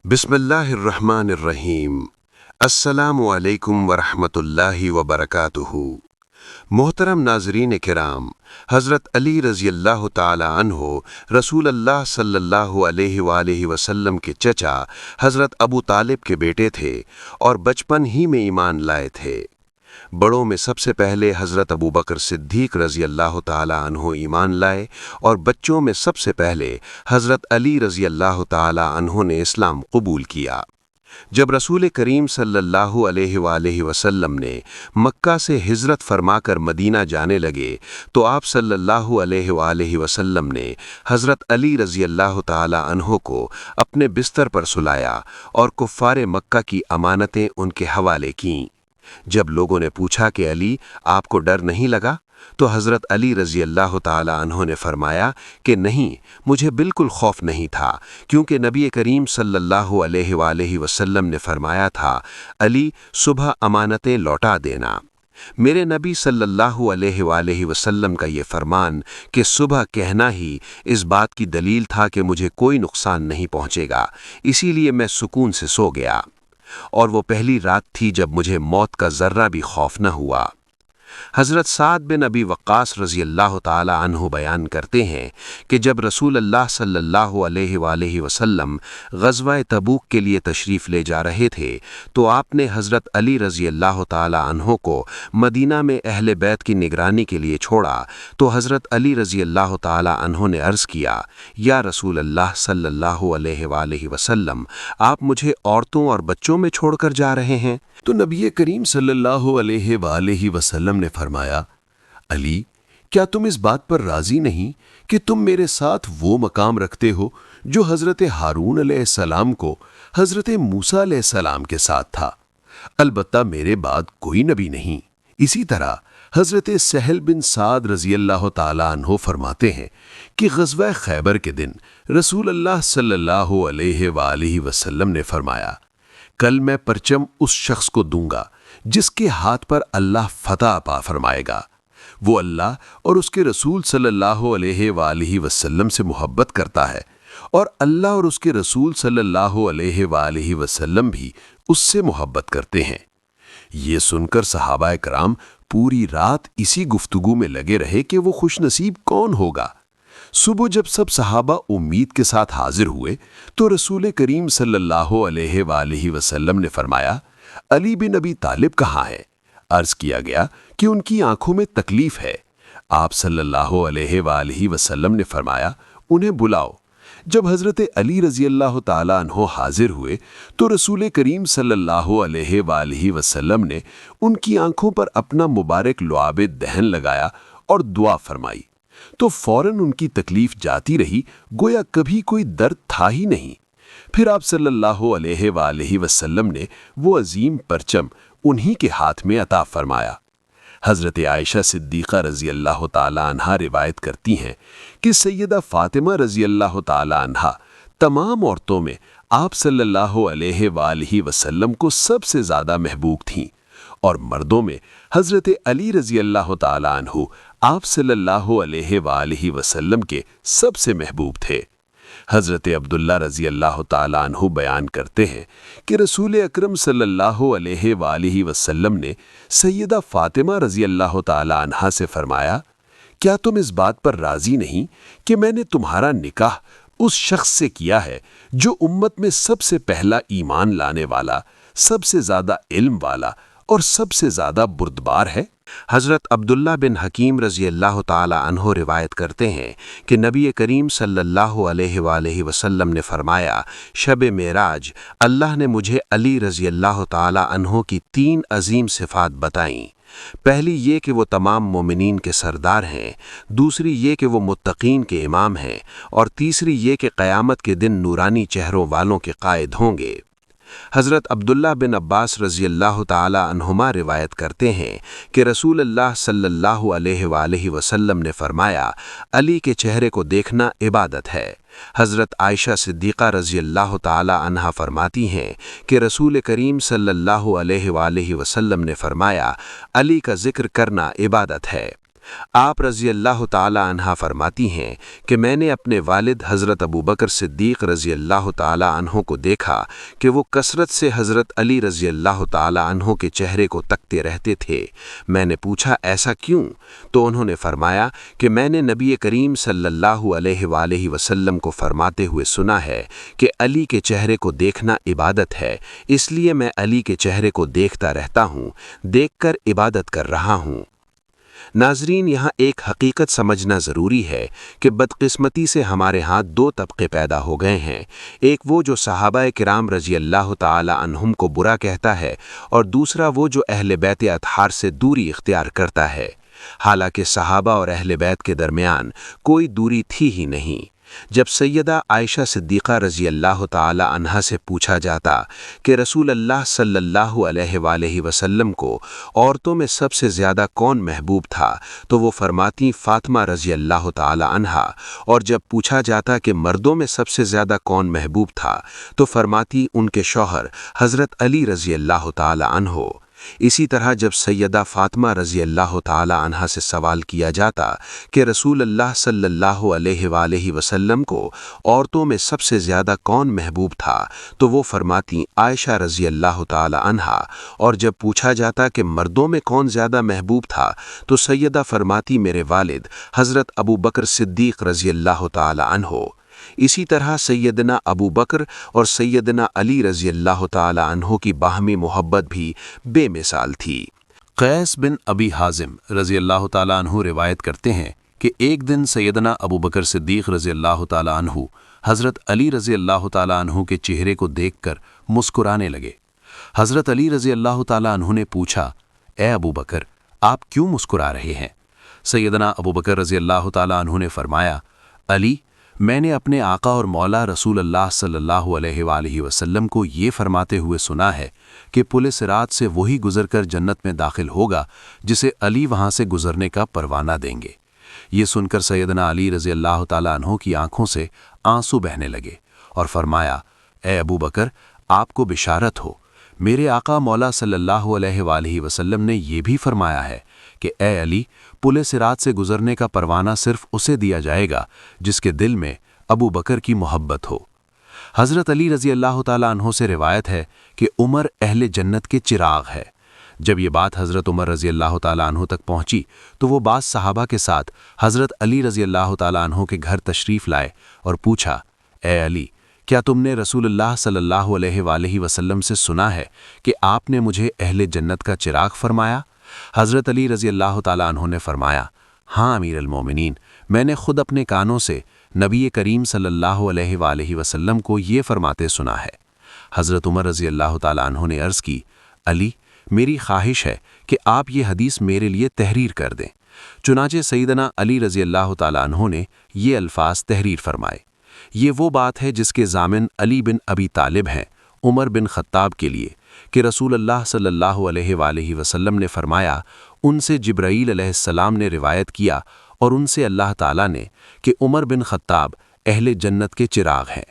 بسم اللہ الرحمن الرحیم۔ السلام علیکم ورحمۃ اللہ وبرکاتہ۔ محترم ناظرین کرام، حضرت علی رضی اللہ تعالی عنہ رسول اللہ صلی اللہ علیہ وآلہ وسلم کے چچا حضرت ابو طالب کے بیٹے تھے اور بچپن ہی میں ایمان لائے تھے۔ بڑوں میں سب سے پہلے حضرت ابو بکر صدیق رضی اللہ تعالی عنہ ایمان لائے اور بچوں میں سب سے پہلے حضرت علی رضی اللہ تعالی عنہ نے اسلام قبول کیا۔ جب رسول کریم صلی اللہ علیہ وآلہ وسلم نے مکہ سے ہجرت فرما کر مدینہ جانے لگے تو آپ صلی اللہ علیہ وآلہ وسلم نے حضرت علی رضی اللہ تعالی عنہ کو اپنے بستر پر سلایا اور کفار مکہ کی امانتیں ان کے حوالے کیں۔ جب لوگوں نے پوچھا کہ علی، آپ کو ڈر نہیں لگا؟ تو حضرت علی رضی اللہ تعالی عنہ نے فرمایا کہ نہیں، مجھے بالکل خوف نہیں تھا، کیونکہ نبی کریم صلی اللہ علیہ وآلہ وسلم نے فرمایا تھا، علی، صبح امانتیں لوٹا دینا۔ میرے نبی صلی اللہ علیہ وآلہ وسلم کا یہ فرمان کہ صبح کہنا ہی اس بات کی دلیل تھا کہ مجھے کوئی نقصان نہیں پہنچے گا، اسی لیے میں سکون سے سو گیا، اور وہ پہلی رات تھی جب مجھے موت کا ذرہ بھی خوف نہ ہوا۔ حضرت سعد بن ابی وقاص رضی اللہ تعالی عنہ بیان کرتے ہیں کہ جب رسول اللہ صلی اللہ علیہ وآلہ وسلم غزوہ تبوک کے لیے تشریف لے جا رہے تھے تو آپ نے حضرت علی رضی اللہ تعالی عنہ کو مدینہ میں اہل بیت کی نگرانی کے لیے چھوڑا تو حضرت علی رضی اللہ تعالی عنہ نے عرض کیا، یا رسول اللہ صلی اللہ علیہ وآلہ وسلم، آپ مجھے عورتوں اور بچوں میں چھوڑ کر جا رہے ہیں؟ تو نبی کریم صلی اللہ علیہ وآلہ وسلم نے فرمایا، علی، کیا تم اس بات پر راضی نہیں کہ تم میرے ساتھ وہ مقام رکھتے ہو جو حضرت ہارون علیہ السلام کو حضرت موسیٰ علیہ السلام کے ساتھ تھا؟ البتہ میرے بعد کوئی نبی نہیں۔ اسی طرح حضرت سہل بن سعد رضی اللہ تعالی عنہ فرماتے ہیں کہ غزوہ خیبر کے دن رسول اللہ صلی اللہ علیہ وآلہ وسلم نے فرمایا، کل میں پرچم اس شخص کو دوں گا جس کے ہاتھ پر اللہ فتح عطا فرمائے گا۔ وہ اللہ اور اس کے رسول صلی اللہ علیہ وآلہ وسلم سے محبت کرتا ہے، اور اللہ اور اس کے رسول صلی اللہ علیہ وآلہ وسلم بھی اس سے محبت کرتے ہیں۔ یہ سن کر صحابہ کرام پوری رات اسی گفتگو میں لگے رہے کہ وہ خوش نصیب کون ہوگا۔ صبح جب سب صحابہ امید کے ساتھ حاضر ہوئے تو رسول کریم صلی اللہ علیہ وآلہ وسلم نے فرمایا، علی بن ابی طالب کہاں ہے؟ عرض کیا گیا کہ ان کی آنکھوں میں تکلیف ہے۔ آپ صلی اللہ علیہ وآلہ وسلم نے فرمایا، انہیں بلاؤ۔ جب حضرت علی رضی اللہ تعالی عنہ حاضر ہوئے تو رسول کریم صلی اللہ علیہ وآلہ وسلم نے ان کی آنکھوں پر اپنا مبارک لعاب دہن لگایا اور دعا فرمائی تو فوراً ان کی تکلیف جاتی رہی، گویا کبھی کوئی درد تھا ہی نہیں۔ پھر آپ صلی اللہ علیہ وآلہ وسلم نے وہ عظیم پرچم انہی کے ہاتھ میں عطا فرمایا۔ حضرت عائشہ صدیقہ رضی اللہ تعالی عنہا روایت کرتی ہیں کہ سیدہ فاطمہ رضی اللہ تعالی عنہا تمام عورتوں میں آپ صلی اللہ علیہ وآلہ وسلم کو سب سے زیادہ محبوب تھیں، اور مردوں میں حضرت علی رضی اللہ تعالی عنہ آپ صلی اللہ علیہ وآلہ وسلم کے سب سے محبوب تھے۔ حضرت عبداللہ رضی اللہ تعالی عنہ بیان کرتے ہیں کہ رسول اکرم صلی اللہ علیہ وآلہ وسلم نے سیدہ فاطمہ رضی اللہ تعالی عنہا سے فرمایا، کیا تم اس بات پر راضی نہیں کہ میں نے تمہارا نکاح اس شخص سے کیا ہے جو امت میں سب سے پہلا ایمان لانے والا، سب سے زیادہ علم والا اور سب سے زیادہ بردبار ہے؟ حضرت عبداللہ بن حکیم رضی اللہ تعالی عنہ روایت کرتے ہیں کہ نبی کریم صلی اللہ علیہ وآلہ وسلم نے فرمایا، شب معراج اللہ نے مجھے علی رضی اللہ تعالی عنہ کی 3 عظیم صفات بتائیں۔ پہلی یہ کہ وہ تمام مومنین کے سردار ہیں، دوسری یہ کہ وہ متقین کے امام ہیں، اور تیسری یہ کہ قیامت کے دن نورانی چہروں والوں کے قائد ہوں گے۔ حضرت عبداللہ بن عباس رضی اللہ تعالی عنہما روایت کرتے ہیں کہ رسول اللہ صلی اللہ علیہ وآلہ وسلم نے فرمایا، علی کے چہرے کو دیکھنا عبادت ہے۔ حضرت عائشہ صدیقہ رضی اللہ تعالی عنہا فرماتی ہیں کہ رسول کریم صلی اللہ علیہ وآلہ وسلم نے فرمایا، علی کا ذکر کرنا عبادت ہے۔ آپ رضی اللہ تعالی عنہ فرماتی ہیں کہ میں نے اپنے والد حضرت ابو بکر صدیق رضی اللہ تعالی عنہ کو دیکھا کہ وہ کثرت سے حضرت علی رضی اللہ تعالی عنہ کے چہرے کو تکتے رہتے تھے۔ میں نے پوچھا ایسا کیوں؟ تو انہوں نے فرمایا کہ میں نے نبی کریم صلی اللہ علیہ وآلہ وسلم کو فرماتے ہوئے سنا ہے کہ علی کے چہرے کو دیکھنا عبادت ہے، اس لیے میں علی کے چہرے کو دیکھتا رہتا ہوں، دیکھ کر عبادت کر رہا ہوں۔ ناظرین، یہاں ایک حقیقت سمجھنا ضروری ہے کہ بدقسمتی سے ہمارے ہاں دو طبقے پیدا ہو گئے ہیں، ایک وہ جو صحابہ کرام رضی اللہ تعالی عنہم کو برا کہتا ہے، اور دوسرا وہ جو اہل بیت اطہار سے دوری اختیار کرتا ہے، حالانکہ صحابہ اور اہل بیت کے درمیان کوئی دوری تھی ہی نہیں۔ جب سیدہ عائشہ صدیقہ رضی اللہ تعالی عنہا سے پوچھا جاتا کہ رسول اللہ صلی اللہ علیہ وآلہ وسلم کو عورتوں میں سب سے زیادہ کون محبوب تھا تو وہ فرماتی فاطمہ رضی اللہ تعالی عنہا، اور جب پوچھا جاتا کہ مردوں میں سب سے زیادہ کون محبوب تھا تو فرماتی ان کے شوہر حضرت علی رضی اللہ تعالی عنہ۔ اسی طرح جب سیدہ فاطمہ رضی اللہ تعالی عنہا سے سوال کیا جاتا کہ رسول اللہ صلی اللہ علیہ وآلہ وسلم کو عورتوں میں سب سے زیادہ کون محبوب تھا تو وہ فرماتی عائشہ رضی اللہ تعالی عنہا، اور جب پوچھا جاتا کہ مردوں میں کون زیادہ محبوب تھا تو سیدہ فرماتی میرے والد حضرت ابو بکر صدیق رضی اللہ تعالی عنہ۔ اسی طرح سیدنا ابو بکر اور سیدنا علی رضی اللہ تعالی عنہ کی باہمی محبت بھی بے مثال تھی۔ قیس بن ابی حازم رضی اللہ تعالیٰ عنہ روایت کرتے ہیں کہ ایک دن سیدنا ابو بکر صدیق رضی اللہ تعالیٰ عنہ حضرت علی رضی اللہ تعالیٰ عنہ کے چہرے کو دیکھ کر مسکرانے لگے۔ حضرت علی رضی اللہ تعالیٰ عنہ نے پوچھا، اے ابو بکر، آپ کیوں مسکرا رہے ہیں؟ سیدنا ابو بکر رضی اللہ تعالیٰ عنہ نے فرمایا، علی، میں نے اپنے آقا اور مولا رسول اللہ صلی اللہ علیہ وآلہ وسلم کو یہ فرماتے ہوئے سنا ہے کہ پل صراط سے وہی گزر کر جنت میں داخل ہوگا جسے علی وہاں سے گزرنے کا پروانہ دیں گے۔ یہ سن کر سیدنا علی رضی اللہ تعالیٰ عنہ کی آنکھوں سے آنسو بہنے لگے اور فرمایا، اے ابو بکر، آپ کو بشارت ہو، میرے آقا مولا صلی اللہ علیہ وآلہ وسلم نے یہ بھی فرمایا ہے کہ اے علی، پل صراط سے گزرنے کا پروانہ صرف اسے دیا جائے گا جس کے دل میں ابو بکر کی محبت ہو۔ حضرت علی رضی اللہ تعالیٰ عنہ سے روایت ہے کہ عمر اہل جنت کے چراغ ہے۔ جب یہ بات حضرت عمر رضی اللہ تعالیٰ عنہ تک پہنچی تو وہ بعض صحابہ کے ساتھ حضرت علی رضی اللہ تعالیٰ عنہ کے گھر تشریف لائے اور پوچھا، اے علی، کیا تم نے رسول اللہ صلی اللہ علیہ وآلہ وسلم سے سنا ہے کہ آپ نے مجھے اہل جنت کا چراغ فرمایا؟ حضرت علی رضی اللہ تعالیٰ عنہ نے فرمایا، ہاں امیر المومنین، میں نے خود اپنے کانوں سے نبی کریم صلی اللہ علیہ وآلہ وسلم کو یہ فرماتے سنا ہے۔ حضرت عمر رضی اللہ تعالیٰ عنہ نے عرض کی، علی، میری خواہش ہے کہ آپ یہ حدیث میرے لیے تحریر کر دیں۔ چنانچہ سیدنا علی رضی اللہ تعالیٰ عنہ نے یہ الفاظ تحریر فرمائے۔ یہ وہ بات ہے جس کے ضامن علی بن ابی طالب ہیں عمر بن خطاب کے لیے کہ رسول اللہ صلی اللہ علیہ وآلہ وسلم نے فرمایا، ان سے جبرائیل علیہ السلام نے روایت کیا اور ان سے اللہ تعالیٰ نے کہ عمر بن خطاب اہل جنت کے چراغ ہیں۔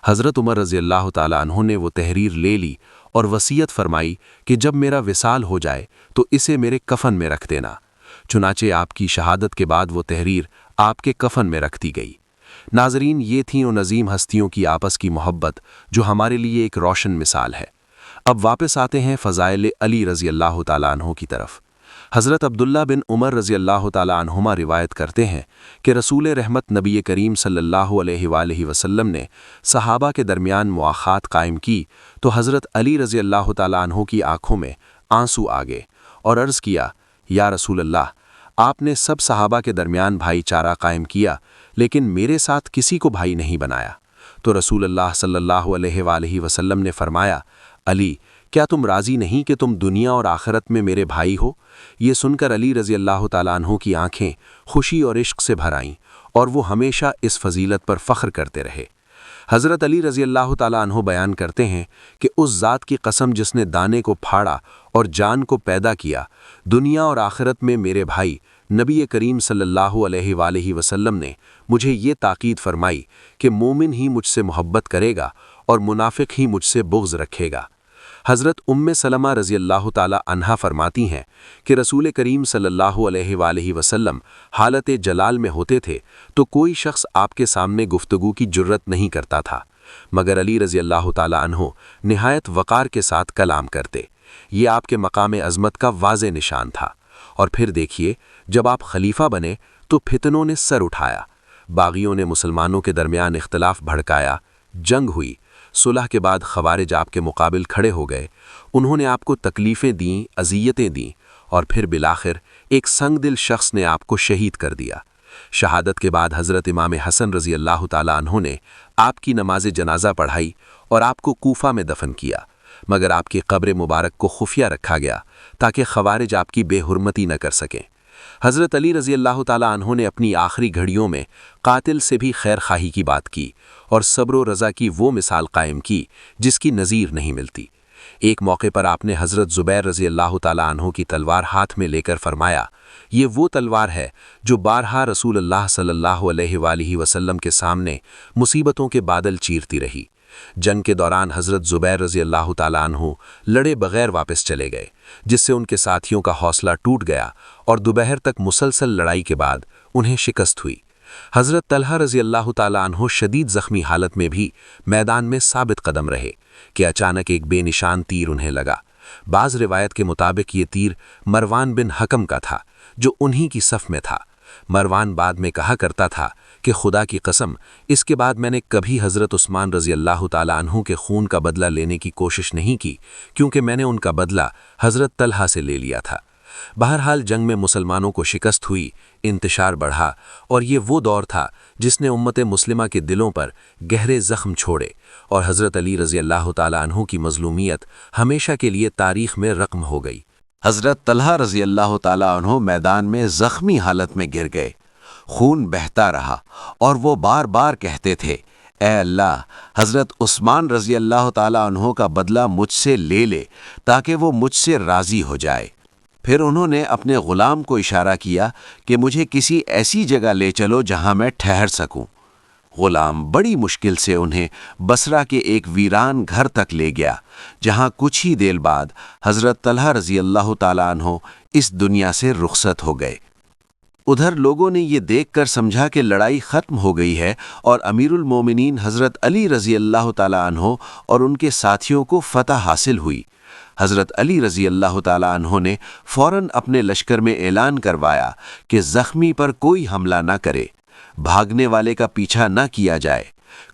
حضرت عمر رضی اللہ تعالیٰ عنہ نے وہ تحریر لے لی اور وصیت فرمائی کہ جب میرا وصال ہو جائے تو اسے میرے کفن میں رکھ دینا۔ چنانچہ آپ کی شہادت کے بعد وہ تحریر آپ کے کفن میں رکھ دی گئی۔ ناظرین، یہ تھیں ان عظیم ہستیوں کی آپس کی محبت جو ہمارے لیے ایک روشن مثال ہے۔ اب واپس آتے ہیں فضائل علی رضی اللہ تعالیٰ عنہ کی طرف۔ حضرت عبداللہ بن عمر رضی اللہ تعالیٰ عنہما روایت کرتے ہیں کہ رسول رحمت نبی کریم صلی اللہ علیہ وآلہ وسلم نے صحابہ کے درمیان مواخات قائم کی تو حضرت علی رضی اللہ تعالیٰ عنہ کی آنکھوں میں آنسو آ گئے اور عرض کیا، یا رسول اللہ، آپ نے سب صحابہ کے درمیان بھائی چارہ قائم کیا لیکن میرے ساتھ کسی کو بھائی نہیں بنایا۔ تو رسول اللہ صلی اللہ علیہ وآلہ وسلم نے فرمایا، علی، کیا تم راضی نہیں کہ تم دنیا اور آخرت میں میرے بھائی ہو؟ یہ سن کر علی رضی اللہ تعالیٰ عنہ کی آنکھیں خوشی اور عشق سے بھر آئیں اور وہ ہمیشہ اس فضیلت پر فخر کرتے رہے۔ حضرت علی رضی اللہ تعالیٰ عنہ بیان کرتے ہیں کہ اس ذات کی قسم جس نے دانے کو پھاڑا اور جان کو پیدا کیا، دنیا اور آخرت میں میرے بھائی نبی کریم صلی اللہ علیہ وآلہ وسلم نے مجھے یہ تاکید فرمائی کہ مومن ہی مجھ سے محبت کرے گا اور منافق ہی مجھ سے بغض رکھے گا۔ حضرت سلمہ رضی اللہ تعالی عنہا فرماتی ہیں کہ رسول کریم صلی اللہ علیہ وآلہ وسلم حالت جلال میں ہوتے تھے تو کوئی شخص آپ کے سامنے گفتگو کی جرت نہیں کرتا تھا، مگر علی رضی اللہ تعالی عنہ نہایت وقار کے ساتھ کلام کرتے۔ یہ آپ کے مقام عظمت کا واضح نشان تھا۔ اور پھر دیکھیے، جب آپ خلیفہ بنے تو فتنوں نے سر اٹھایا، باغیوں نے مسلمانوں کے درمیان اختلاف بھڑکایا، جنگ ہوئی، صلح کے بعد خوارج آپ کے مقابل کھڑے ہو گئے، انہوں نے آپ کو تکلیفیں دیں، اذیتیں دیں، اور پھر بالآخر ایک سنگ دل شخص نے آپ کو شہید کر دیا۔ شہادت کے بعد حضرت امام حسن رضی اللہ تعالیٰ عنہ نے آپ کی نماز جنازہ پڑھائی اور آپ کو کوفہ میں دفن کیا، مگر آپ کی قبر مبارک کو خفیہ رکھا گیا تاکہ خوارج آپ کی بے حرمتی نہ کر سکیں۔ حضرت علی رضی اللہ تعالیٰ عنہ نے اپنی آخری گھڑیوں میں قاتل سے بھی خیر خواہی کی بات کی اور صبر و رضا کی وہ مثال قائم کی جس کی نظیر نہیں ملتی۔ ایک موقع پر آپ نے حضرت زبیر رضی اللہ تعالیٰ عنہ کی تلوار ہاتھ میں لے کر فرمایا، یہ وہ تلوار ہے جو بارہا رسول اللہ صلی اللہ علیہ وآلہ وسلم کے سامنے مصیبتوں کے بادل چیرتی رہی۔ جنگ کے دوران حضرت زبیر رضی اللہ تعالیٰ عنہ لڑے بغیر واپس چلے گئے، جس سے ان کے ساتھیوں کا حوصلہ ٹوٹ گیا اور دوپہر تک مسلسل لڑائی کے بعد انہیں شکست ہوئی۔ حضرت طلحہ رضی اللہ تعالیٰ عنہ شدید زخمی حالت میں بھی میدان میں ثابت قدم رہے کہ اچانک ایک بے نشان تیر انہیں لگا۔ بعض روایت کے مطابق یہ تیر مروان بن حکم کا تھا جو انہی کی صف میں تھا۔ مروان بعد میں کہا کرتا تھا کہ خدا کی قسم، اس کے بعد میں نے کبھی حضرت عثمان رضی اللہ تعالیٰ عنہ کے خون کا بدلہ لینے کی کوشش نہیں کی، کیونکہ میں نے ان کا بدلہ حضرت طلحہ سے لے لیا تھا۔ بہرحال جنگ میں مسلمانوں کو شکست ہوئی، انتشار بڑھا، اور یہ وہ دور تھا جس نے امت مسلمہ کے دلوں پر گہرے زخم چھوڑے، اور حضرت علی رضی اللہ تعالیٰ عنہ کی مظلومیت ہمیشہ کے لیے تاریخ میں رقم ہو گئی۔ حضرت طلحہ رضی اللہ تعالیٰ عنہ میدان میں زخمی حالت میں گر گئے، خون بہتا رہا، اور وہ بار بار کہتے تھے، اے اللہ، حضرت عثمان رضی اللہ تعالیٰ عنہ کا بدلہ مجھ سے لے لے تاکہ وہ مجھ سے راضی ہو جائے۔ پھر انہوں نے اپنے غلام کو اشارہ کیا کہ مجھے کسی ایسی جگہ لے چلو جہاں میں ٹھہر سکوں۔ غلام بڑی مشکل سے انہیں بصرہ کے ایک ویران گھر تک لے گیا، جہاں کچھ ہی دیر بعد حضرت طلحہ رضی اللہ تعالیٰ عنہ اس دنیا سے رخصت ہو گئے۔ ادھر لوگوں نے یہ دیکھ کر سمجھا کہ لڑائی ختم ہو گئی ہے اور امیر المومنین حضرت علی رضی اللہ تعالیٰ عنہ اور ان کے ساتھیوں کو فتح حاصل ہوئی۔ حضرت علی رضی اللہ تعالیٰ عنہ نے فوراً اپنے لشکر میں اعلان کروایا کہ زخمی پر کوئی حملہ نہ کرے، بھاگنے والے کا پیچھا نہ کیا جائے،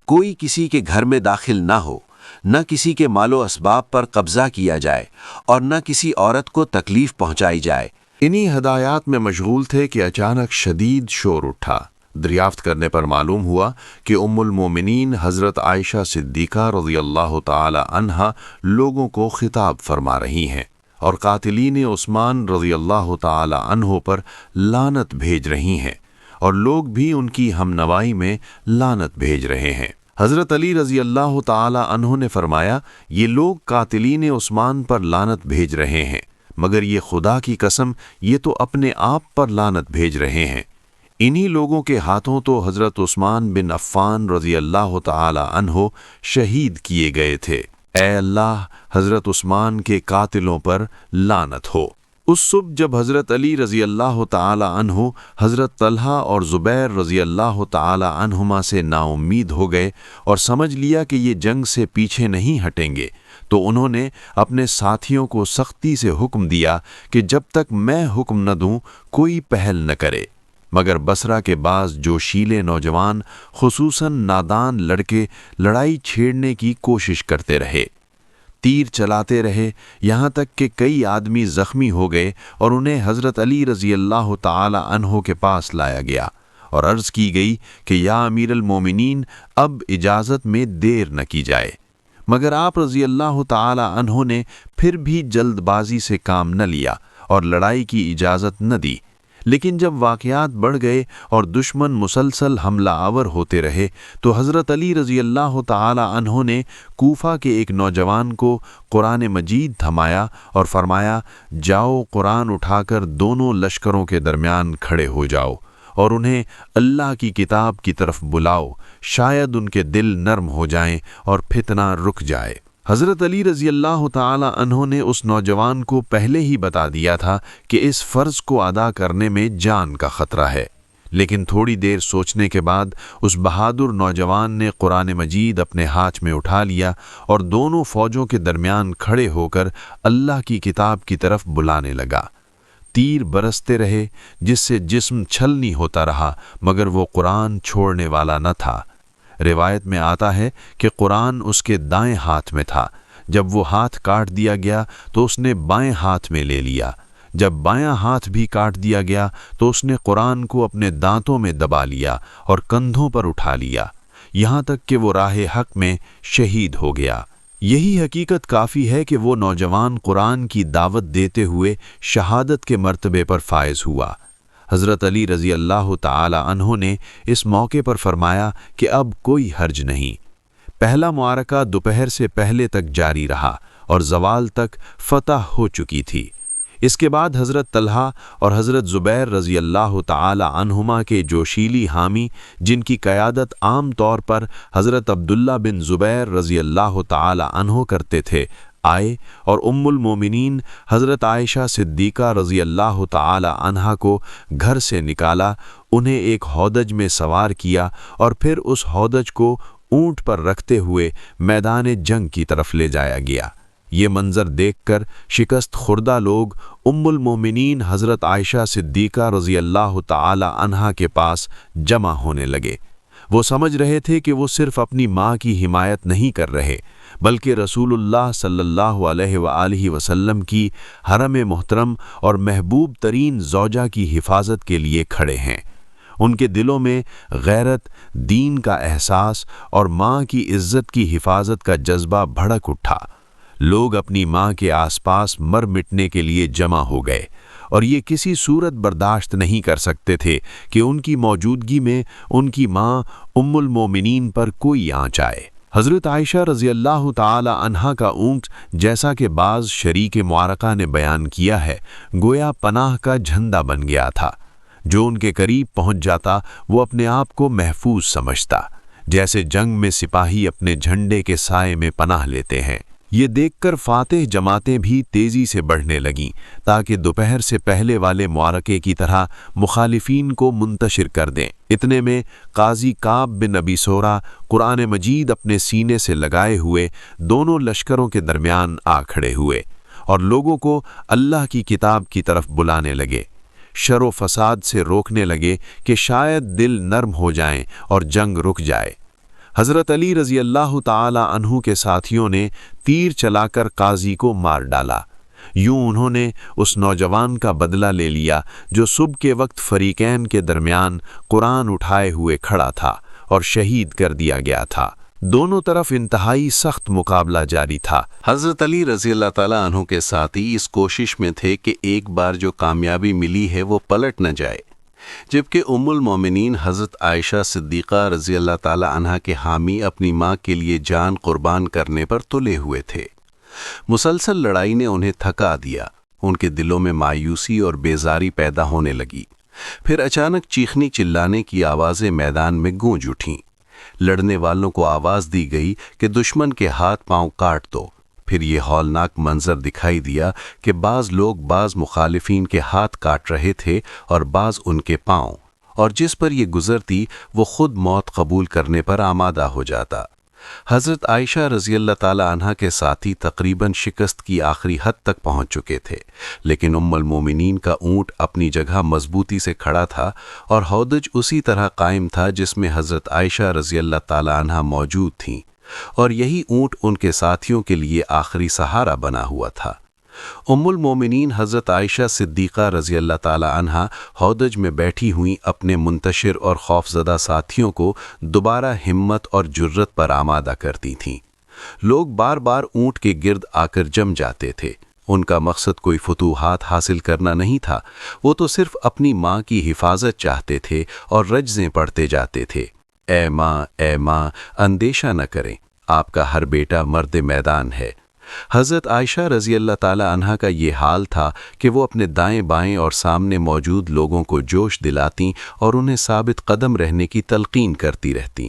کوئی کسی کے گھر میں داخل نہ ہو، نہ کسی کے مال و اسباب پر قبضہ کیا جائے، اور نہ کسی عورت کو تکلیف پہنچائی جائے۔ انہی ہدایات میں مشغول تھے کہ اچانک شدید شور اٹھا۔ دریافت کرنے پر معلوم ہوا کہ ام المومنین حضرت عائشہ صدیقہ رضی اللہ تعالی عنہا لوگوں کو خطاب فرما رہی ہیں اور قاتلین عثمان رضی اللہ تعالی عنہ پر لعنت بھیج رہی ہیں، اور لوگ بھی ان کی ہمنوائی میں لعنت بھیج رہے ہیں۔ حضرت علی رضی اللہ تعالی عنہ نے فرمایا، یہ لوگ قاتلین عثمان پر لعنت بھیج رہے ہیں، مگر یہ خدا کی قسم، یہ تو اپنے آپ پر لعنت بھیج رہے ہیں۔ انہی لوگوں کے ہاتھوں تو حضرت عثمان بن عفان رضی اللہ تعالی عنہ شہید کیے گئے تھے۔ اے اللہ، حضرت عثمان کے قاتلوں پر لعنت ہو۔ اس صبح جب حضرت علی رضی اللہ تعالی عنہ حضرت طلحہ اور زبیر رضی اللہ تعالی عنہما سے نا امید ہو گئے اور سمجھ لیا کہ یہ جنگ سے پیچھے نہیں ہٹیں گے، تو انہوں نے اپنے ساتھیوں کو سختی سے حکم دیا کہ جب تک میں حکم نہ دوں کوئی پہل نہ کرے، مگر بصرہ کے بعض جوشیلے نوجوان، خصوصاً نادان لڑکے، لڑائی چھیڑنے کی کوشش کرتے رہے، تیر چلاتے رہے، یہاں تک کہ کئی آدمی زخمی ہو گئے اور انہیں حضرت علی رضی اللہ تعالی عنہ کے پاس لایا گیا اور عرض کی گئی کہ یا امیر المومنین، اب اجازت میں دیر نہ کی جائے، مگر آپ رضی اللہ تعالی عنہ نے پھر بھی جلد بازی سے کام نہ لیا اور لڑائی کی اجازت نہ دی۔ لیکن جب واقعات بڑھ گئے اور دشمن مسلسل حملہ آور ہوتے رہے تو حضرت علی رضی اللہ تعالی عنہ نے کوفہ کے ایک نوجوان کو قرآن مجید تھمایا اور فرمایا، جاؤ قرآن اٹھا کر دونوں لشکروں کے درمیان کھڑے ہو جاؤ اور انہیں اللہ کی کتاب کی طرف بلاؤ، شاید ان کے دل نرم ہو جائیں اور فتنہ رک جائے۔ حضرت علی رضی اللہ تعالی عنہ نے اس نوجوان کو پہلے ہی بتا دیا تھا کہ اس فرض کو ادا کرنے میں جان کا خطرہ ہے، لیکن تھوڑی دیر سوچنے کے بعد اس بہادر نوجوان نے قرآن مجید اپنے ہاتھ میں اٹھا لیا اور دونوں فوجوں کے درمیان کھڑے ہو کر اللہ کی کتاب کی طرف بلانے لگا۔ تیر برستے رہے جس سے جسم چھلنی ہوتا رہا، مگر وہ قرآن چھوڑنے والا نہ تھا۔ روایت میں آتا ہے کہ قرآن اس کے دائیں ہاتھ میں تھا۔ جب وہ ہاتھ کاٹ دیا گیا تو اس نے بائیں ہاتھ میں لے لیا۔ جب بایاں ہاتھ بھی کاٹ دیا گیا تو اس نے قرآن کو اپنے دانتوں میں دبا لیا اور کندھوں پر اٹھا لیا، یہاں تک کہ وہ راہ حق میں شہید ہو گیا۔ یہی حقیقت کافی ہے کہ وہ نوجوان قرآن کی دعوت دیتے ہوئے شہادت کے مرتبے پر فائز ہوا۔ حضرت علی رضی اللہ تعالی عنہ نے اس موقع پر فرمایا کہ اب کوئی حرج نہیں۔ پہلا معرکہ دوپہر سے پہلے تک جاری رہا اور زوال تک فتح ہو چکی تھی۔ اس کے بعد حضرت طلحہ اور حضرت زبیر رضی اللہ تعالی عنہما کے جوشیلی حامی، جن کی قیادت عام طور پر حضرت عبداللہ بن زبیر رضی اللہ تعالی عنہ کرتے تھے، آئے اور ام المومنین حضرت عائشہ صدیقہ رضی اللہ تعالی عنہا کو گھر سے نکالا، انہیں ایک ہودج میں سوار کیا اور پھر اس ہودج کو اونٹ پر رکھتے ہوئے میدان جنگ کی طرف لے جایا گیا۔ یہ منظر دیکھ کر شکست خوردہ لوگ ام المومنین حضرت عائشہ صدیقہ رضی اللہ تعالی عنہا کے پاس جمع ہونے لگے۔ وہ سمجھ رہے تھے کہ وہ صرف اپنی ماں کی حمایت نہیں کر رہے بلکہ رسول اللہ صلی اللہ علیہ وآلہ وسلم کی حرم محترم اور محبوب ترین زوجہ کی حفاظت کے لیے کھڑے ہیں۔ ان کے دلوں میں غیرت، دین کا احساس اور ماں کی عزت کی حفاظت کا جذبہ بھڑک اٹھا۔ لوگ اپنی ماں کے آس پاس مر مٹنے کے لیے جمع ہو گئے اور یہ کسی صورت برداشت نہیں کر سکتے تھے کہ ان کی موجودگی میں ان کی ماں ام المومنین پر کوئی آنچ آئے۔ حضرت عائشہ رضی اللہ تعالی عنہا کا اونٹ، جیسا کہ بعض شریک معرکہ نے بیان کیا ہے، گویا پناہ کا جھنڈا بن گیا تھا۔ جو ان کے قریب پہنچ جاتا وہ اپنے آپ کو محفوظ سمجھتا، جیسے جنگ میں سپاہی اپنے جھنڈے کے سائے میں پناہ لیتے ہیں۔ یہ دیکھ کر فاتح جماعتیں بھی تیزی سے بڑھنے لگیں تاکہ دوپہر سے پہلے والے معرکے کی طرح مخالفین کو منتشر کر دیں۔ اتنے میں قاضی کعب بن ابی سورہ قرآن مجید اپنے سینے سے لگائے ہوئے دونوں لشکروں کے درمیان آ کھڑے ہوئے اور لوگوں کو اللہ کی کتاب کی طرف بلانے لگے، شر و فساد سے روکنے لگے کہ شاید دل نرم ہو جائیں اور جنگ رک جائے۔ حضرت علی رضی اللہ تعالی عنہ کے ساتھیوں نے تیر چلا کر قاضی کو مار ڈالا۔ یوں انہوں نے اس نوجوان کا بدلہ لے لیا جو صبح کے وقت فریقین کے درمیان قرآن اٹھائے ہوئے کھڑا تھا اور شہید کر دیا گیا تھا۔ دونوں طرف انتہائی سخت مقابلہ جاری تھا۔ حضرت علی رضی اللہ تعالیٰ عنہ کے ساتھی اس کوشش میں تھے کہ ایک بار جو کامیابی ملی ہے وہ پلٹ نہ جائے، جبکہ ام المومنین حضرت عائشہ صدیقہ رضی اللہ تعالی عنہا کے حامی اپنی ماں کے لیے جان قربان کرنے پر تلے ہوئے تھے۔ مسلسل لڑائی نے انہیں تھکا دیا، ان کے دلوں میں مایوسی اور بیزاری پیدا ہونے لگی۔ پھر اچانک چیخنے چلانے کی آوازیں میدان میں گونج اٹھیں۔ لڑنے والوں کو آواز دی گئی کہ دشمن کے ہاتھ پاؤں کاٹ دو۔ پھر یہ ہولناک منظر دکھائی دیا کہ بعض لوگ بعض مخالفین کے ہاتھ کاٹ رہے تھے اور بعض ان کے پاؤں، اور جس پر یہ گزرتی وہ خود موت قبول کرنے پر آمادہ ہو جاتا۔ حضرت عائشہ رضی اللہ تعالی عنہا کے ساتھی تقریباً شکست کی آخری حد تک پہنچ چکے تھے، لیکن ام المومنین کا اونٹ اپنی جگہ مضبوطی سے کھڑا تھا اور ہودج اسی طرح قائم تھا جس میں حضرت عائشہ رضی اللہ تعالی عنہا موجود تھیں، اور یہی اونٹ ان کے ساتھیوں کے لیے آخری سہارا بنا ہوا تھا۔ ام المومنین حضرت عائشہ صدیقہ رضی اللہ تعالی عنہا ہودج میں بیٹھی ہوئیں اپنے منتشر اور خوفزدہ ساتھیوں کو دوبارہ ہمت اور جرت پر آمادہ کرتی تھیں۔ لوگ بار بار اونٹ کے گرد آ کر جم جاتے تھے۔ ان کا مقصد کوئی فتوحات حاصل کرنا نہیں تھا، وہ تو صرف اپنی ماں کی حفاظت چاہتے تھے اور رجزیں پڑھتے جاتے تھے۔ اے ماں، اندیشہ نہ کریں، آپ کا ہر بیٹا مرد میدان ہے۔ حضرت عائشہ رضی اللہ تعالی عنہا کا یہ حال تھا کہ وہ اپنے دائیں بائیں اور سامنے موجود لوگوں کو جوش دلاتیں اور انہیں ثابت قدم رہنے کی تلقین کرتی رہتیں۔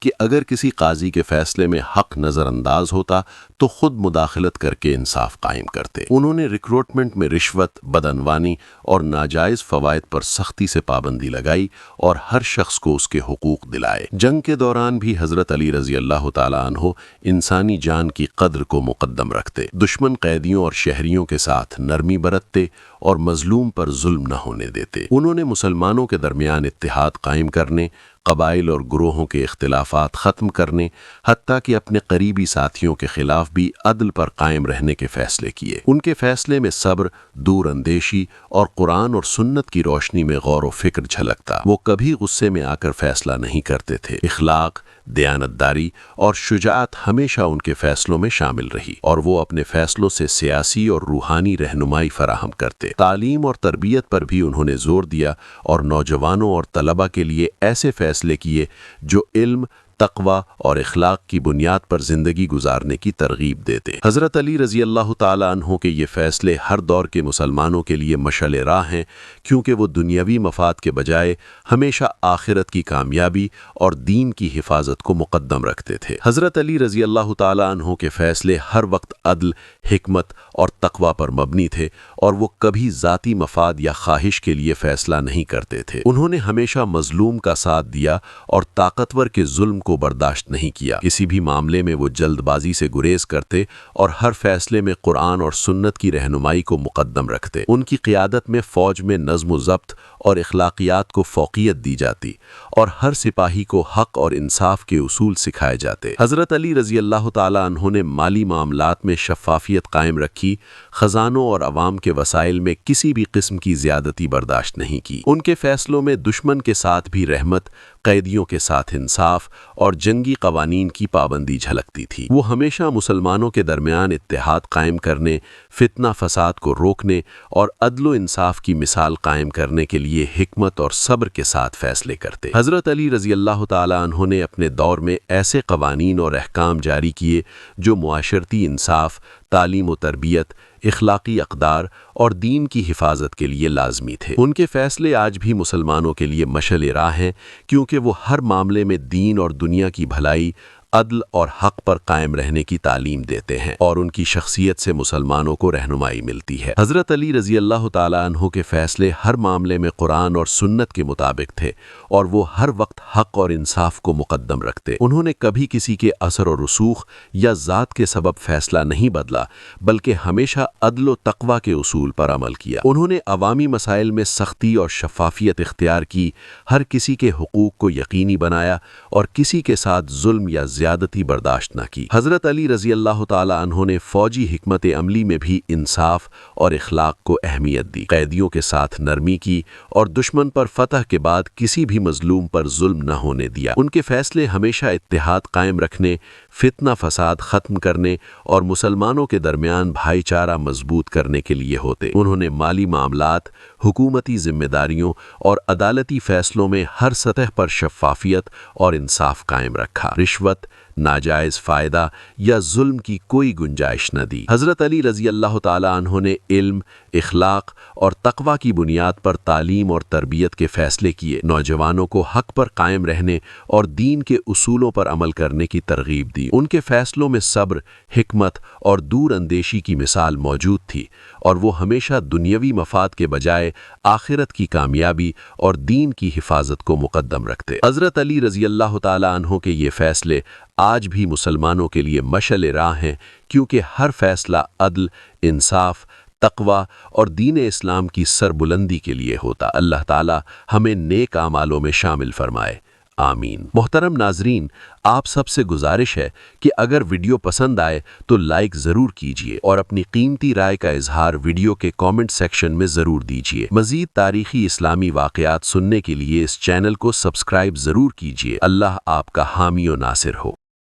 کہ اگر کسی قاضی کے فیصلے میں حق نظر انداز ہوتا تو خود مداخلت کر کے انصاف قائم کرتے۔ انہوں نے ریکروٹمنٹ میں رشوت، بدعنوانی اور ناجائز فوائد پر سختی سے پابندی لگائی اور ہر شخص کو اس کے حقوق دلائے۔ جنگ کے دوران بھی حضرت علی رضی اللہ تعالیٰ عنہ انسانی جان کی قدر کو مقدم رکھتے، دشمن قیدیوں اور شہریوں کے ساتھ نرمی برتتے اور مظلوم پر ظلم نہ ہونے دیتے۔ انہوں نے مسلمانوں کے درمیان اتحاد قائم کرنے، قبائل اور گروہوں کے اختلافات ختم کرنے، حتیٰ کہ اپنے قریبی ساتھیوں کے خلاف بھی عدل پر قائم رہنے کے فیصلے کیے۔ ان کے فیصلے میں صبر، دور اندیشی اور قرآن اور سنت کی روشنی میں غور و فکر جھلکتا۔ وہ کبھی غصے میں آ کر فیصلہ نہیں کرتے تھے۔ اخلاق، دیانتداری اور شجاعت ہمیشہ ان کے فیصلوں میں شامل رہی، اور وہ اپنے فیصلوں سے سیاسی اور روحانی رہنمائی فراہم کرتے۔ تعلیم اور تربیت پر بھی انہوں نے زور دیا اور نوجوانوں اور طلبہ کے لیے ایسے فیصلے کیے جو علم، تقوی اور اخلاق کی بنیاد پر زندگی گزارنے کی ترغیب دیتے۔ حضرت علی رضی اللہ تعالیٰ عنہ کے یہ فیصلے ہر دور کے مسلمانوں کے لیے مشعل راہ ہیں، کیونکہ وہ دنیاوی مفاد کے بجائے ہمیشہ آخرت کی کامیابی اور دین کی حفاظت کو مقدم رکھتے تھے۔ حضرت علی رضی اللہ تعالیٰ عنہ کے فیصلے ہر وقت عدل، حکمت اور تقوی پر مبنی تھے، اور وہ کبھی ذاتی مفاد یا خواہش کے لیے فیصلہ نہیں کرتے تھے۔ انہوں نے ہمیشہ مظلوم کا ساتھ دیا اور طاقتور کے ظلم کو برداشت نہیں کیا۔ کسی بھی معاملے میں وہ جلد بازی سے گریز کرتے اور ہر فیصلے میں قرآن اور سنت کی رہنمائی کو مقدم رکھتے۔ ان کی قیادت میں فوج میں نظم و ضبط اور اخلاقیات کو فوقیت دی جاتی، اور ہر سپاہی کو حق اور انصاف کے اصول سکھائے جاتے۔ حضرت علی رضی اللہ تعالیٰ عنہ نے مالی معاملات میں شفافیت قائم رکھی، خزانوں اور عوام کے وسائل میں کسی بھی قسم کی زیادتی برداشت نہیں کی۔ ان کے فیصلوں میں دشمن کے ساتھ بھی رحمت، قیدیوں کے ساتھ انصاف اور جنگی قوانین کی پابندی جھلکتی تھی۔ وہ ہمیشہ مسلمانوں کے درمیان اتحاد قائم کرنے، فتنہ فساد کو روکنے اور عدل و انصاف کی مثال قائم کرنے کے لیے حکمت اور صبر کے ساتھ فیصلے کرتے۔ حضرت علی رضی اللہ تعالیٰ عنہ نے اپنے دور میں ایسے قوانین اور احکام جاری کیے جو معاشرتی انصاف، تعلیم و تربیت، اخلاقی اقدار اور دین کی حفاظت کے لیے لازمی تھے۔ ان کے فیصلے آج بھی مسلمانوں کے لیے مشعل راہ ہیں، کیونکہ وہ ہر معاملے میں دین اور دنیا کی بھلائی، عدل اور حق پر قائم رہنے کی تعلیم دیتے ہیں، اور ان کی شخصیت سے مسلمانوں کو رہنمائی ملتی ہے۔ حضرت علی رضی اللہ تعالیٰ عنہ کے فیصلے ہر معاملے میں قرآن اور سنت کے مطابق تھے، اور وہ ہر وقت حق اور انصاف کو مقدم رکھتے۔ انہوں نے کبھی کسی کے اثر و رسوخ یا ذات کے سبب فیصلہ نہیں بدلا، بلکہ ہمیشہ عدل و تقوی کے اصول پر عمل کیا۔ انہوں نے عوامی مسائل میں سختی اور شفافیت اختیار کی، ہر کسی کے حقوق کو یقینی بنایا اور کسی کے ساتھ ظلم یا زیادتی برداشت نہ کی۔ حضرت علی رضی اللہ تعالیٰ عنہ نے فوجی حکمت عملی میں بھی انصاف اور اخلاق کو اہمیت دی، قیدیوں کے ساتھ نرمی کی اور دشمن پر فتح کے بعد کسی بھی مظلوم پر ظلم نہ ہونے دیا۔ ان کے فیصلے ہمیشہ اتحاد قائم رکھنے، فتنہ فساد ختم کرنے اور مسلمانوں کے درمیان بھائی چارہ مضبوط کرنے کے لیے ہوتے۔ انہوں نے مالی معاملات، حکومتی ذمہ داریوں اور عدالتی فیصلوں میں ہر سطح پر شفافیت اور انصاف قائم رکھا۔ رشوت، ناجائز فائدہ یا ظلم کی کوئی گنجائش نہ دی۔ حضرت علی رضی اللہ تعالیٰ عنہ نے علم، اخلاق اور تقوی کی بنیاد پر تعلیم اور تربیت کے فیصلے کیے، نوجوانوں کو حق پر قائم رہنے اور دین کے اصولوں پر عمل کرنے کی ترغیب دی۔ ان کے فیصلوں میں صبر، حکمت اور دور اندیشی کی مثال موجود تھی، اور وہ ہمیشہ دنیاوی مفاد کے بجائے آخرت کی کامیابی اور دین کی حفاظت کو مقدم رکھتے۔ حضرت علی رضی اللہ تعالیٰ عنہ کے یہ فیصلے آج بھی مسلمانوں کے لیے مشعل راہ ہیں، کیونکہ ہر فیصلہ عدل، انصاف، تقوی اور دین اسلام کی سربلندی کے لیے ہوتا۔ اللہ تعالی ہمیں نیک اعمالوں میں شامل فرمائے، آمین۔ محترم ناظرین، آپ سب سے گزارش ہے کہ اگر ویڈیو پسند آئے تو لائک ضرور کیجیے اور اپنی قیمتی رائے کا اظہار ویڈیو کے کامنٹ سیکشن میں ضرور دیجیے۔ مزید تاریخی اسلامی واقعات سننے کے لیے اس چینل کو سبسکرائب ضرور کیجیے۔ اللہ آپ کا حامی و ناصر ہو۔